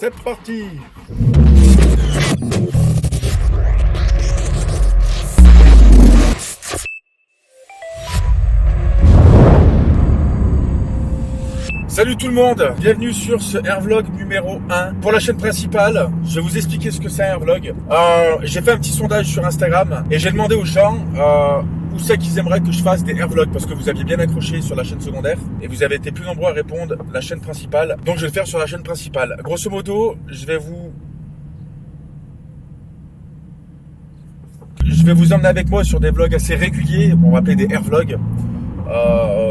C'est parti. Salut tout le monde, bienvenue sur ce Airvlog numéro 1. Pour la chaîne principale, je vais vous expliquer ce que c'est un Airvlog. J'ai fait un petit sondage sur Instagram et j'ai demandé aux gens où c'est qu'ils aimeraient que je fasse des Airvlogs parce que vous aviez bien accroché sur la chaîne secondaire et vous avez été plus nombreux à répondre la chaîne principale. Donc je vais le faire sur la chaîne principale. Grosso modo, je vais vous emmener avec moi sur des vlogs assez réguliers, on va appeler des Airvlogs.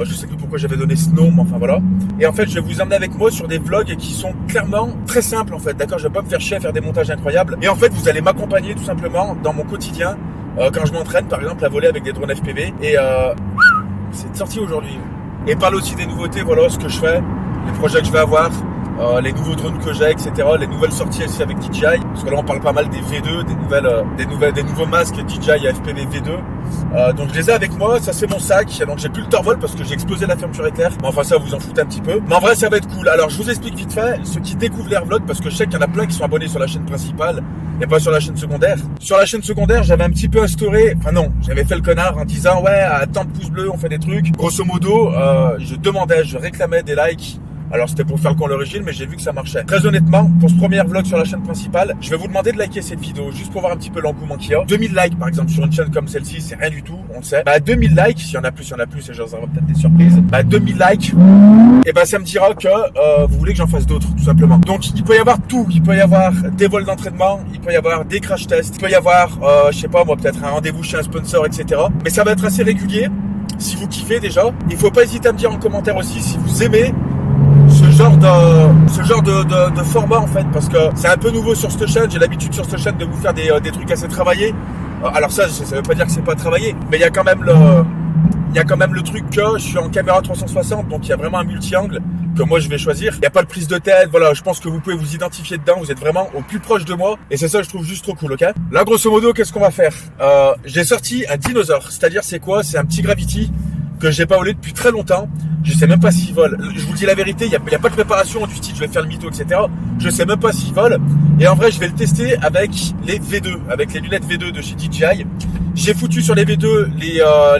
Je sais plus pourquoi j'avais donné ce nom, mais enfin voilà. Et en fait, je vais vous emmener avec moi sur des vlogs qui sont clairement très simples en fait, d'accord. Je vais pas me faire chier à faire des montages incroyables. Et en fait, vous allez m'accompagner tout simplement dans mon quotidien quand je m'entraîne, par exemple, à voler avec des drones FPV. Et c'est sorti aujourd'hui. Et parler aussi des nouveautés, voilà, ce que je fais, les projets que je vais avoir. Les nouveaux drones que j'ai, etc. Les nouvelles sorties aussi avec DJI. Parce que là, on parle pas mal des V2, des nouveaux masques DJI FPV V2. Donc, je les ai avec moi. Ça, c'est mon sac. Donc, j'ai plus le Torvol parce que j'ai explosé la fermeture éclair. Mais enfin, ça, vous en foutez un petit peu. Mais en vrai, ça va être cool. Alors, je vous explique vite fait ceux qui découvrent l'Airvlog parce que je sais qu'il y en a plein qui sont abonnés sur la chaîne principale et pas sur la chaîne secondaire. Sur la chaîne secondaire, j'avais un petit peu instauré. Enfin, non, j'avais fait le connard en disant, ouais, à tant de pouces bleus, on fait des trucs. Grosso modo, je réclamais des likes. Alors c'était pour faire le con à l'origine, mais j'ai vu que ça marchait. Très honnêtement, pour ce premier vlog sur la chaîne principale, je vais vous demander de liker cette vidéo, juste pour voir un petit peu l'engouement qu'il y a. 2000 likes par exemple sur une chaîne comme celle-ci, c'est rien du tout, on le sait. 2000 likes, s'il y en a plus, et j'en aurai peut-être des surprises. 2000 likes, et ça me dira que vous voulez que j'en fasse d'autres, tout simplement. Donc il peut y avoir tout, il peut y avoir des vols d'entraînement, il peut y avoir des crash tests, il peut y avoir, je sais pas moi, peut-être un rendez-vous chez un sponsor, etc. Mais ça va être assez régulier, si vous kiffez déjà. Il faut pas hésiter à me dire en commentaire aussi si vous aimez ce genre de format en fait, parce que c'est un peu nouveau sur cette chaîne. J'ai l'habitude sur cette chaîne de vous faire des trucs assez travaillés. Alors ça veut pas dire que c'est pas travaillé, mais il y a quand même le truc que je suis en caméra 360, donc il y a vraiment un multi-angle que moi je vais choisir. Il n'y a pas de prise de tête, voilà, je pense que vous pouvez vous identifier dedans, vous êtes vraiment au plus proche de moi, et c'est ça que je trouve juste trop cool, ok. Là grosso modo, qu'est-ce qu'on va faire? J'ai sorti un dinosaure, c'est-à-dire c'est quoi? C'est un petit Gravity que j'ai pas volé depuis très longtemps. Je sais même pas s'il vole. Je vous dis la vérité, il y a pas de préparation du style je vais faire le mytho, etc. Je sais même pas s'il vole. Et en vrai, je vais le tester avec les V2, avec les lunettes V2 de chez DJI. J'ai foutu sur les V2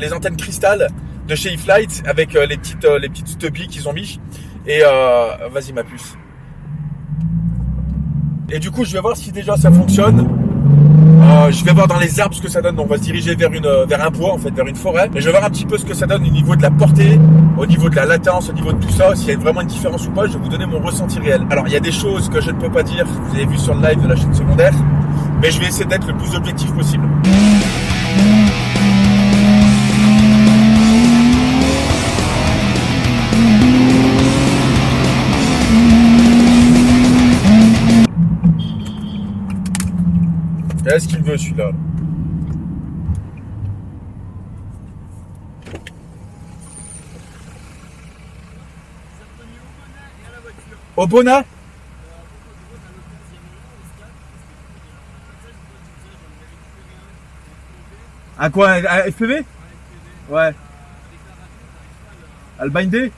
les antennes cristal de chez eFlight avec les petites stubbies qu'ils ont mis. Et vas-y ma puce. Et du coup, je vais voir si déjà ça fonctionne. Je vais voir dans les arbres ce que ça donne. Donc, on va se diriger vers un bois, en fait, vers une forêt. Et je vais voir un petit peu ce que ça donne au niveau de la portée, au niveau de la latence, au niveau de tout ça. S'il y a vraiment une différence ou pas, je vais vous donner mon ressenti réel. Alors, il y a des choses que je ne peux pas dire, vous avez vu sur le live de la chaîne secondaire, mais je vais essayer d'être le plus objectif possible. Qu'est-ce qu'il veut celui-là? Au Bona? Un quoi? Un FPV? Ouais. À le binder?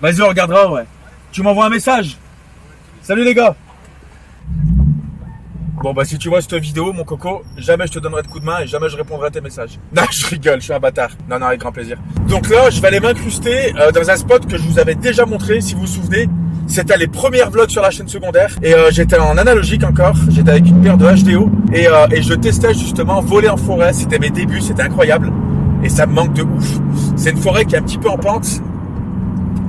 Vas-y, on regardera, ouais. Tu m'envoies un message? Salut les gars! Bon si tu vois cette vidéo mon coco, jamais je te donnerai de coup de main et jamais je répondrai à tes messages. Non, je rigole, je suis un bâtard. Non, avec grand plaisir. Donc là, je vais aller m'incruster dans un spot que je vous avais déjà montré, si vous vous souvenez. C'était les premières vlogs sur la chaîne secondaire. Et j'étais en analogique encore, j'étais avec une paire de HDO. Et je testais justement voler en forêt, c'était mes débuts, c'était incroyable. Et ça me manque de ouf. C'est une forêt qui est un petit peu en pente.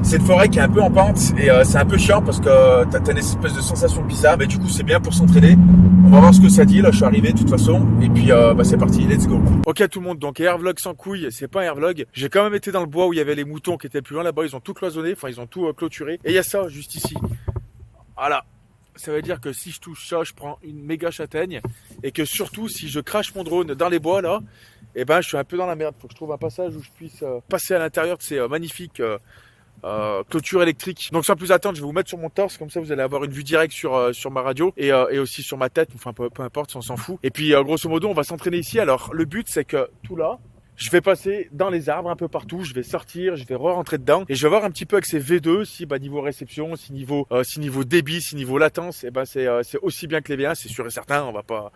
C'est une forêt qui est un peu en pente et c'est un peu chiant parce que t'as une espèce de sensation bizarre, mais du coup c'est bien pour s'entraîner. On va voir ce que ça dit, là je suis arrivé de toute façon et puis c'est parti, let's go. Ok tout le monde, donc Airvlog sans couilles, c'est pas un Airvlog. J'ai quand même été dans le bois où il y avait les moutons qui étaient plus loin là-bas, ils ont tout cloisonné, enfin ils ont tout clôturé. Et il y a ça juste ici, voilà. Ça veut dire que si je touche ça, je prends une méga châtaigne et que surtout si je crache mon drone dans les bois là, et je suis un peu dans la merde. Faut que je trouve un passage où je puisse passer à l'intérieur de ces magnifiques clôture électrique. Donc sans plus attendre, je vais vous mettre sur mon torse, comme ça vous allez avoir une vue directe sur ma radio et aussi sur ma tête, enfin peu importe, on s'en fout. Et puis grosso modo on va s'entraîner ici. Alors le but c'est que tout là, Je vais passer dans les arbres un peu partout, je vais sortir, je vais re-rentrer dedans et je vais voir un petit peu avec ces V2 si niveau réception, si niveau débit, si niveau latence, c'est aussi bien que les V1, c'est sûr et certain, on va pas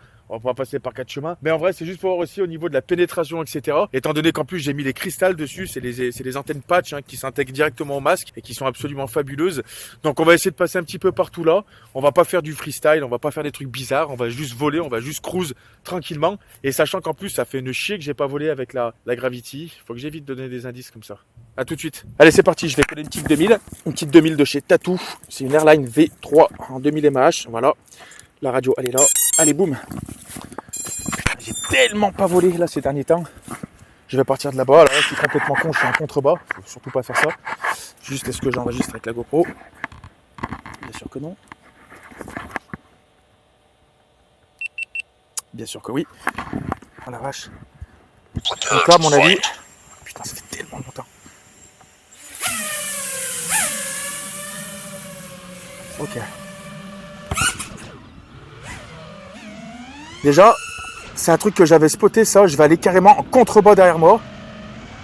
passer par 4 chemins. Mais en vrai, c'est juste pour voir aussi au niveau de la pénétration, etc. Étant donné qu'en plus j'ai mis les cristals dessus, c'est les antennes patch qui s'intègrent directement au masque et qui sont absolument fabuleuses. Donc on va essayer de passer un petit peu partout là. On va pas faire du freestyle, on va pas faire des trucs bizarres, on va juste voler, on va juste cruise tranquillement. Et sachant qu'en plus ça fait une chier que j'ai pas volé avec la Gravity, faut que j'évite de donner des indices comme ça. A tout de suite. Allez, c'est parti, je vais coller une petite 2000 de chez Tattoo. C'est une Airline V3 en 2000 mAh, voilà. La radio, elle est là. Allez, boum. J'ai tellement pas volé là ces derniers temps. Je vais partir de là-bas. Là, je suis complètement con, je suis en contrebas. Faut surtout pas faire ça. Juste, est-ce que j'enregistre avec la GoPro? Bien sûr que non. Bien sûr que oui. Oh la vache. Donc là, à mon avis... Putain, ça fait tellement longtemps. Ok. Déjà, c'est un truc que j'avais spoté, ça. Je vais aller carrément en contrebas derrière moi.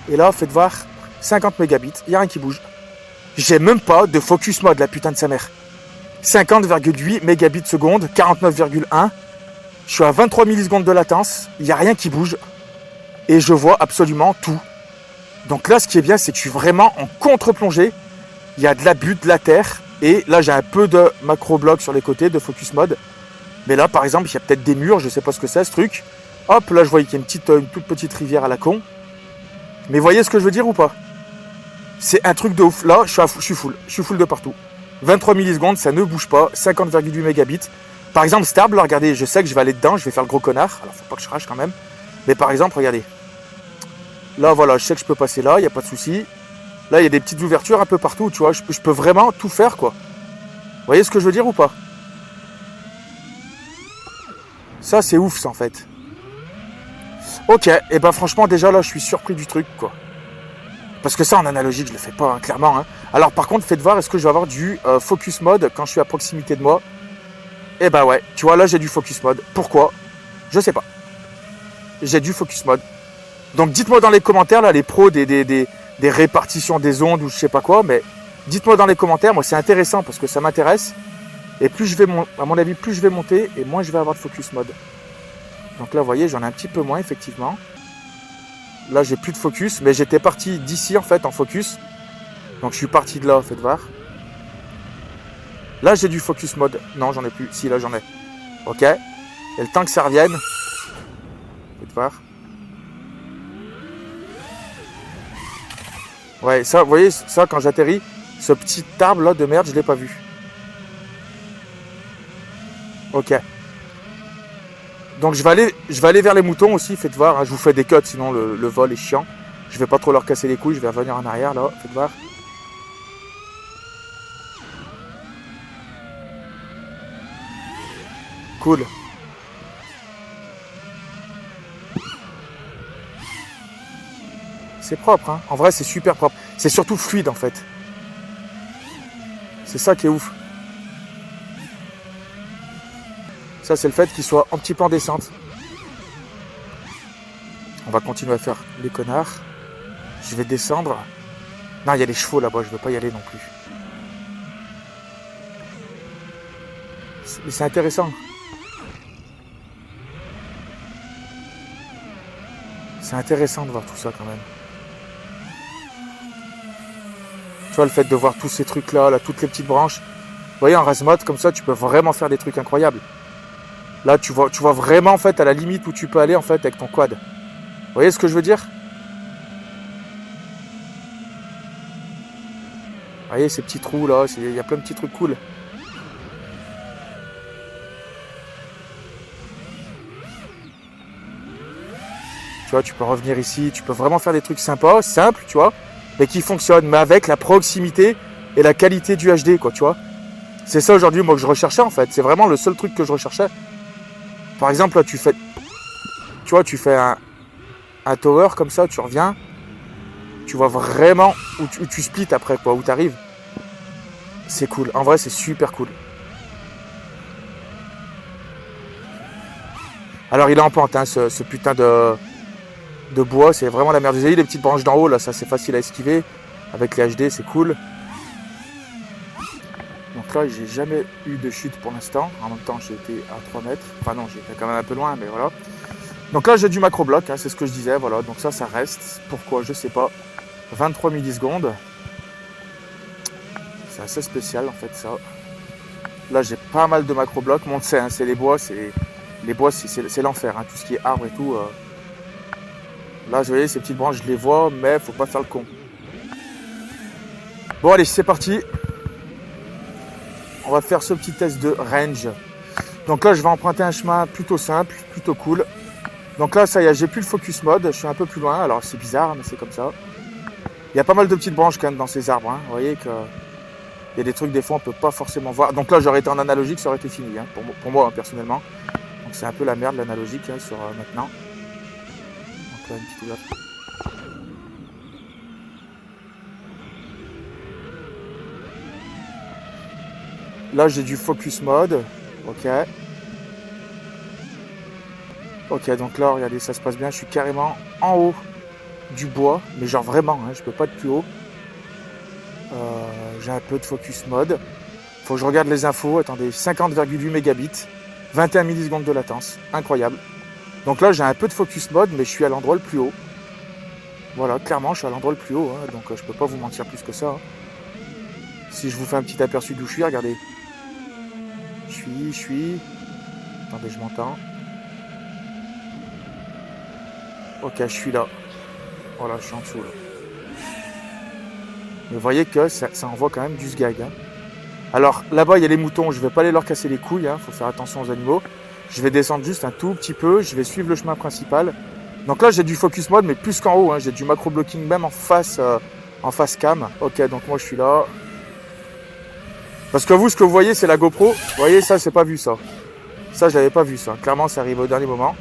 Et là, faites voir, 50 mégabits. Il n'y a rien qui bouge. J'ai même pas de focus mode, la putain de sa mère. 50,8 mégabits seconde, 49,1. Je suis à 23 millisecondes de latence. Il n'y a rien qui bouge. Et je vois absolument tout. Donc là, ce qui est bien, c'est que je suis vraiment en contre-plongée. Il y a de l'abus, de la terre. Et là, j'ai un peu de macro-bloc sur les côtés, de focus mode. Mais là, par exemple, il y a peut-être des murs. Je ne sais pas ce que c'est, ce truc. Hop, là, je voyais qu'il y a une toute petite rivière à la con. Mais voyez ce que je veux dire ou pas? C'est un truc de ouf. Là, je suis full. Je suis full de partout. 23 millisecondes, ça ne bouge pas. 50,8 mégabits. Par exemple, cet arbre, là, regardez, je sais que je vais aller dedans. Je vais faire le gros connard. Alors, faut pas que je crache quand même. Mais par exemple, regardez. Là, voilà, je sais que je peux passer là, il n'y a pas de souci. Là, il y a des petites ouvertures un peu partout, tu vois. Je peux vraiment tout faire, quoi. Vous voyez ce que je veux dire ou pas? Ça, c'est ouf, ça, en fait. Ok, et ben franchement, déjà, là, je suis surpris du truc, quoi. Parce que ça, en analogique, je le fais pas, hein, clairement. Hein. Alors, par contre, faites voir, est-ce que je vais avoir du focus mode quand je suis à proximité de moi? Eh ben ouais, tu vois, là, j'ai du focus mode. Pourquoi? Je sais pas. J'ai du focus mode. Donc dites-moi dans les commentaires, là, les pros des répartitions des ondes ou je sais pas quoi, mais dites-moi dans les commentaires, moi c'est intéressant parce que ça m'intéresse. Et plus je vais, à mon avis, plus je vais monter et moins je vais avoir de focus mode. Donc là, vous voyez, j'en ai un petit peu moins, effectivement. Là, j'ai plus de focus, mais j'étais parti d'ici, en fait, en focus. Donc je suis parti de là, faites voir. Là, j'ai du focus mode. Non, j'en ai plus. Si, là, j'en ai. Ok. Et le temps que ça revienne, faites voir. Ouais, ça, vous voyez, ça, quand j'atterris, ce petit arbre là de merde, je l'ai pas vu. Ok. Donc je vais aller vers les moutons aussi, faites voir. Hein, je vous fais des cuts, sinon le vol est chiant. Je vais pas trop leur casser les couilles, je vais revenir en arrière là, faites voir. Cool. C'est propre, hein. En vrai, c'est super propre. C'est surtout fluide, en fait. C'est ça qui est ouf. Ça, c'est le fait qu'il soit un petit peu en descente. On va continuer à faire les connards. Je vais descendre. Non, il y a les chevaux là-bas, je ne veux pas y aller non plus. Mais c'est intéressant. C'est intéressant de voir tout ça quand même. Tu vois, le fait de voir tous ces trucs-là, là, toutes les petites branches. Vous voyez, en race mode, comme ça, tu peux vraiment faire des trucs incroyables. Là, tu vois vraiment, en fait, à la limite où tu peux aller, en fait, avec ton quad. Vous voyez ce que je veux dire? Vous voyez, ces petits trous, là, il y a plein de petits trucs cool. Tu vois, tu peux revenir ici, tu peux vraiment faire des trucs sympas, simples, tu vois, mais qui fonctionnent, mais avec la proximité et la qualité du HD, quoi, tu vois. C'est ça aujourd'hui, moi, que je recherchais, en fait. C'est vraiment le seul truc que je recherchais. Par exemple, là, tu fais un tower comme ça, tu reviens, tu vois vraiment où tu splits après, quoi, où tu arrives. C'est cool. En vrai, c'est super cool. Alors, il est en pente, hein, ce putain de bois, c'est vraiment la merde. Vous avez les petites branches d'en haut, là, ça c'est facile à esquiver. Avec les HD, c'est cool. Donc là, j'ai jamais eu de chute pour l'instant. En même temps, j'ai été à 3 mètres. Enfin non, j'étais quand même un peu loin, mais voilà. Donc là, j'ai du macro-bloc, hein, c'est ce que je disais, voilà. Donc ça reste. Pourquoi? Je sais pas. 23 millisecondes. C'est assez spécial, en fait, ça. Là, j'ai pas mal de macro-blocs. Mon sait, hein, c'est les bois, c'est l'enfer, hein, tout ce qui est arbre et tout. Là, vous voyez, ces petites branches, je les vois, mais faut pas faire le con. Bon, allez, c'est parti. On va faire ce petit test de range. Donc là, je vais emprunter un chemin plutôt simple, plutôt cool. Donc là, ça y est, j'ai plus le focus mode. Je suis un peu plus loin. Alors, c'est bizarre, mais c'est comme ça. Il y a pas mal de petites branches quand même dans ces arbres. Hein. Vous voyez que il y a des trucs, des fois, on peut pas forcément voir. Donc là, j'aurais été en analogique, ça aurait été fini, hein, pour moi, hein, personnellement. Donc c'est un peu la merde, l'analogique, hein, sur maintenant. Donc là, une petite ouverture. Là, j'ai du focus mode. Ok. Ok, donc là, regardez, ça se passe bien. Je suis carrément en haut du bois. Mais genre vraiment, hein, je peux pas être plus haut. J'ai un peu de focus mode. Faut que je regarde les infos. Attendez, 50,8 mégabits. 21 millisecondes de latence. Incroyable. Donc là, j'ai un peu de focus mode, mais je suis à l'endroit le plus haut. Voilà, clairement, je suis à l'endroit le plus haut. Hein, donc je peux pas vous mentir plus que ça. Hein. Si je vous fais un petit aperçu d'où je suis, regardez. Je suis... Attendez, je m'entends. Ok, je suis là. Voilà, je suis en dessous là. Mais vous voyez que ça envoie quand même du sgag. Hein. Alors là-bas, il y a les moutons. Je ne vais pas aller leur casser les couilles. Hein. Faut faire attention aux animaux. Je vais descendre juste un tout petit peu. Je vais suivre le chemin principal. Donc là, j'ai du focus mode, mais plus qu'en haut. Hein. J'ai du macro blocking même en face cam. Ok, donc moi, je suis là. Parce que vous, ce que vous voyez, c'est la GoPro. Vous voyez, ça, c'est pas vu ça. Ça, je l'avais pas vu ça. Clairement, ça arrive au dernier moment.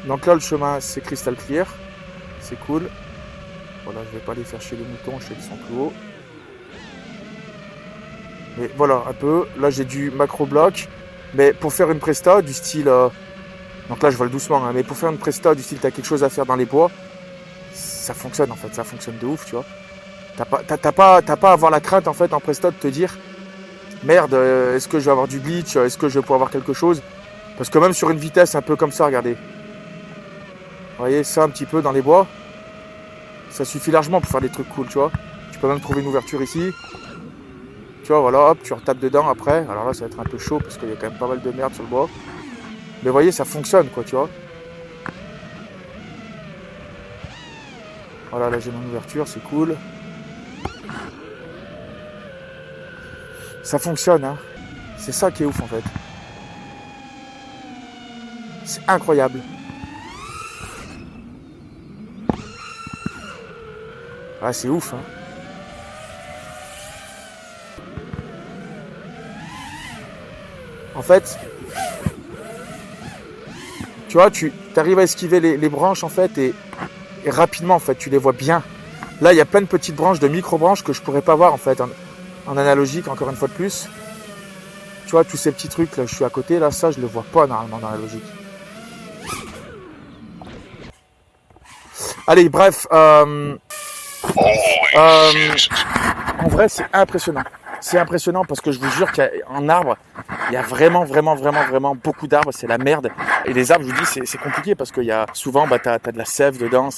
Donc là, le chemin, c'est crystal clear. C'est cool. Voilà, je vais pas aller faire chez les moutons, chez les sont plus hauts. Mais voilà, un peu. Là, j'ai du macro bloc. Mais pour faire une presta du style... Donc là, je vole doucement. Hein, mais pour faire une presta du style, tu as quelque chose à faire dans les bois, ça fonctionne en fait. Ça fonctionne de ouf, tu vois. T'as pas à avoir la crainte en fait en presta de te dire merde, est-ce que je vais avoir du glitch? Est-ce que je vais pouvoir avoir quelque chose? Parce que même sur une vitesse un peu comme ça, regardez. Vous voyez ça un petit peu dans les bois. Ça suffit largement pour faire des trucs cool, tu vois. Tu peux même trouver une ouverture ici. Tu vois, voilà, hop, tu retapes dedans après. Alors là, ça va être un peu chaud parce qu'il y a quand même pas mal de merde sur le bois. Mais vous voyez, ça fonctionne, quoi, tu vois. Voilà, là, j'ai mon ouverture, c'est cool. Ça fonctionne, hein. C'est ça qui est ouf, en fait. C'est incroyable. Ah, c'est ouf, hein. En fait, tu vois, tu arrives à esquiver les branches, en fait, et rapidement, en fait, tu les vois bien. Là, il y a plein de petites branches, de micro-branches que je pourrais pas voir, en fait, en analogique, encore une fois de plus. Tu vois, tous ces petits trucs, là, je suis à côté, là, ça, je le vois pas, normalement, dans la logique. Allez, bref, en vrai, c'est impressionnant. C'est impressionnant parce que je vous jure qu'en arbre, il y a vraiment beaucoup d'arbres. C'est la merde. Et les arbres, je vous dis, c'est compliqué parce qu'il y a souvent, t'as de la sève dedans,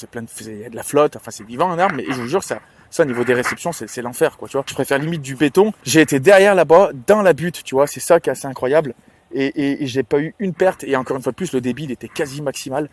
il y a de la flotte. Enfin, c'est vivant un arbre. Mais je vous jure, ça au niveau des réceptions, c'est l'enfer, quoi. Tu vois, je préfère limite du béton. J'ai été derrière là-bas, dans la butte. Tu vois, c'est ça qui est assez incroyable. Et j'ai pas eu une perte. Et encore une fois de plus, le débit il était quasi maximal.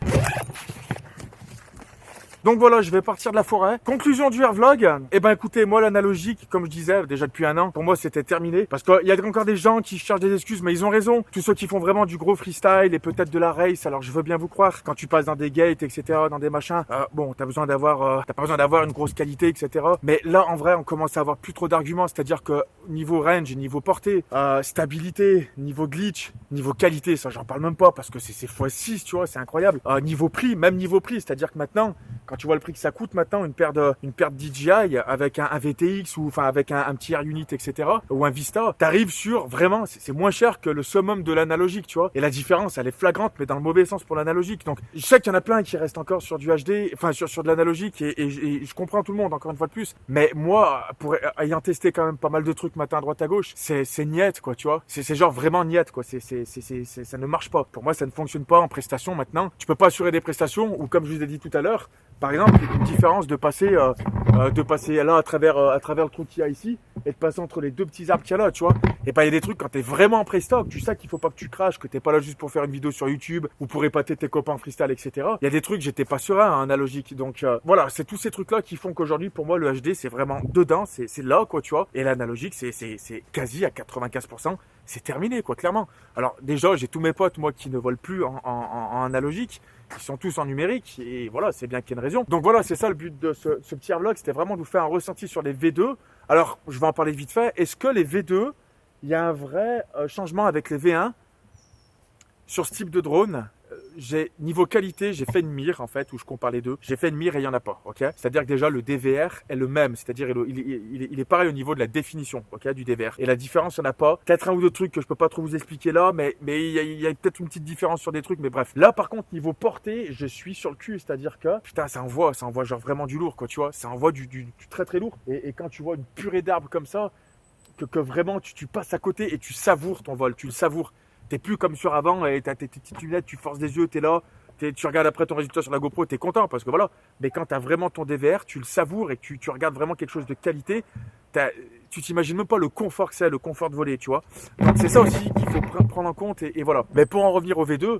Donc voilà, je vais partir de la forêt. Conclusion du Airvlog. Eh ben écoutez, moi l'analogique, comme je disais déjà depuis un an, pour moi c'était terminé. Parce qu'il y a encore des gens qui cherchent des excuses, mais ils ont raison. Tous ceux qui font vraiment du gros freestyle et peut-être de la race, alors je veux bien vous croire. Quand tu passes dans des gates, etc., dans des machins, bon, t'as pas besoin d'avoir une grosse qualité, etc. Mais là, en vrai, on commence à avoir plus trop d'arguments. C'est-à-dire que niveau range, niveau portée, stabilité, niveau glitch, niveau qualité, ça j'en parle même pas parce que c'est x6, tu vois, c'est incroyable. Niveau prix, même niveau prix, c'est-à-dire que maintenant, quand quand tu vois le prix que ça coûte maintenant, une paire de DJI avec un VTX ou enfin avec un petit Air Unit, etc. ou un Vista, t'arrives sur vraiment, c'est moins cher que le summum de l'analogique, tu vois. Et la différence, elle est flagrante, mais dans le mauvais sens pour l'analogique. Donc, je sais qu'il y en a plein qui restent encore sur du HD, enfin sur de l'analogique, et je comprends tout le monde, encore une fois de plus. Mais moi, ayant testé quand même pas mal de trucs matin à droite à gauche, c'est niette, quoi, tu vois. C'est genre vraiment niette, quoi. Ça ne marche pas. Pour moi, ça ne fonctionne pas en prestation maintenant. Tu peux pas assurer des prestations, ou comme je vous ai dit tout à l'heure, par exemple, une différence de passer là à travers le trou qu'il y a ici et de passer entre les deux petits arbres qu'il y a là, tu vois. Et ben il y a des trucs quand t'es vraiment en pré-stock, tu sais qu'il faut pas que tu craches, que t'es pas là juste pour faire une vidéo sur YouTube ou pour épater tes copains en freestyle, etc. Il y a des trucs j'étais pas serein en analogique. Donc voilà, c'est tous ces trucs là qui font qu'aujourd'hui pour moi le HD c'est vraiment dedans, c'est là quoi, tu vois. Et l'analogique c'est quasi à 95%. C'est terminé, quoi, clairement. Alors, déjà, j'ai tous mes potes, moi, qui ne volent plus en analogique. Ils sont tous en numérique. Et voilà, c'est bien qu'il y ait une raison. Donc voilà, c'est ça le but de ce petit vlog. C'était vraiment de vous faire un ressenti sur les V2. Alors, je vais en parler vite fait. Est-ce que les V2, il y a un vrai changement avec les V1 sur ce type de drone? Niveau qualité, j'ai fait une mire en fait où je compare les deux. J'ai fait une mire et il n'y en a pas, ok. C'est-à-dire que déjà le DVR est le même, c'est-à-dire il est pareil au niveau de la définition, ok, du DVR. Et la différence, il n'y en a pas. Peut-être un ou deux trucs que je peux pas trop vous expliquer là, mais il y a peut-être une petite différence sur des trucs, mais bref. Là par contre niveau portée, je suis sur le cul, c'est-à-dire que putain ça envoie genre vraiment du lourd, quoi, tu vois. Ça envoie du très très lourd. Et quand tu vois une purée d'arbres comme ça, que vraiment tu passes à côté et tu savoures ton vol, tu le savoures. T'es plus comme sur avant et t'as tes petites lunettes, tu forces des yeux, t'es là, tu regardes après ton résultat sur la GoPro, t'es content parce que voilà. Mais quand t'as vraiment ton DVR, tu le savoures et tu regardes vraiment quelque chose de qualité, tu t'imagines même pas le confort que c'est, le confort de voler, tu vois. Donc c'est ça aussi qu'il faut prendre en compte et voilà. Mais pour en revenir au V2,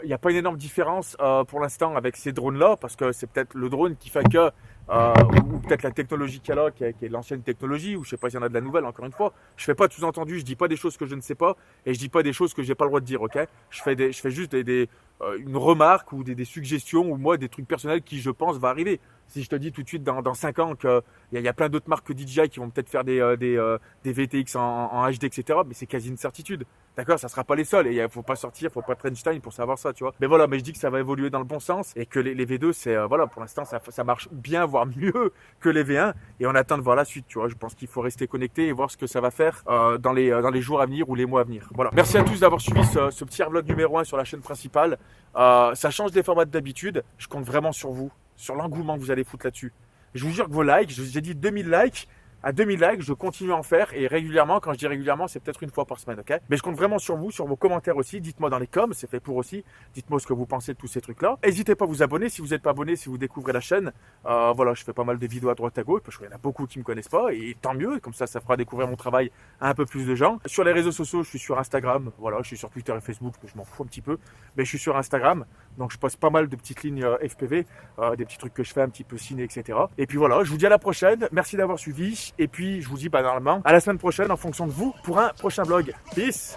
il n'y a pas une énorme différence pour l'instant avec ces drones-là parce que c'est peut-être le drone qui fait que ou peut-être la technologie qu'il y a là, qui est l'ancienne technologie, ou je sais pas s'il y en a de la nouvelle, encore une fois. Je fais pas de sous-entendu, je dis pas des choses que je ne sais pas, et je dis pas des choses que j'ai pas le droit de dire, ok. Je fais juste une remarque ou des suggestions, ou moi des trucs personnels qui je pense va arriver. Si je te dis tout de suite dans 5 ans qu'il y a plein d'autres marques que DJI qui vont peut-être faire des VTX en HD, etc., mais c'est quasi une certitude. D'accord, ça sera pas les seuls, et il faut pas sortir, faut pas être Einstein pour savoir ça, tu vois. Mais voilà, mais je dis que ça va évoluer dans le bon sens, et que les V2, c'est, voilà, pour l'instant, ça marche bien, voire mieux que les V1, et on attend de voir la suite, tu vois. Je pense qu'il faut rester connecté et voir ce que ça va faire dans les jours à venir ou les mois à venir. Voilà. Merci à tous d'avoir suivi ce petit vlog numéro 1 sur la chaîne principale. Ça change des formats d'habitude. Je compte vraiment sur vous, sur l'engouement que vous allez foutre là-dessus. Je vous jure que vos likes, j'ai dit 2000 likes. À 2000 likes, je continue à en faire et régulièrement, quand je dis régulièrement, c'est peut-être une fois par semaine, ok? Mais je compte vraiment sur vous, sur vos commentaires aussi. Dites-moi dans les coms, c'est fait pour aussi. Dites-moi ce que vous pensez de tous ces trucs-là. N'hésitez pas à vous abonner si vous n'êtes pas abonné, si vous découvrez la chaîne. Voilà, je fais pas mal de vidéos à droite à gauche parce qu'il y en a beaucoup qui me connaissent pas et tant mieux. Comme ça fera découvrir mon travail à un peu plus de gens. Sur les réseaux sociaux, je suis sur Instagram. Voilà, je suis sur Twitter et Facebook, mais je m'en fous un petit peu. Mais je suis sur Instagram, donc je poste pas mal de petites lignes FPV, des petits trucs que je fais un petit peu ciné, etc. Et puis voilà, je vous dis à la prochaine. Merci d'avoir suivi. Et puis je vous dis normalement à la semaine prochaine en fonction de vous pour un prochain vlog. Peace.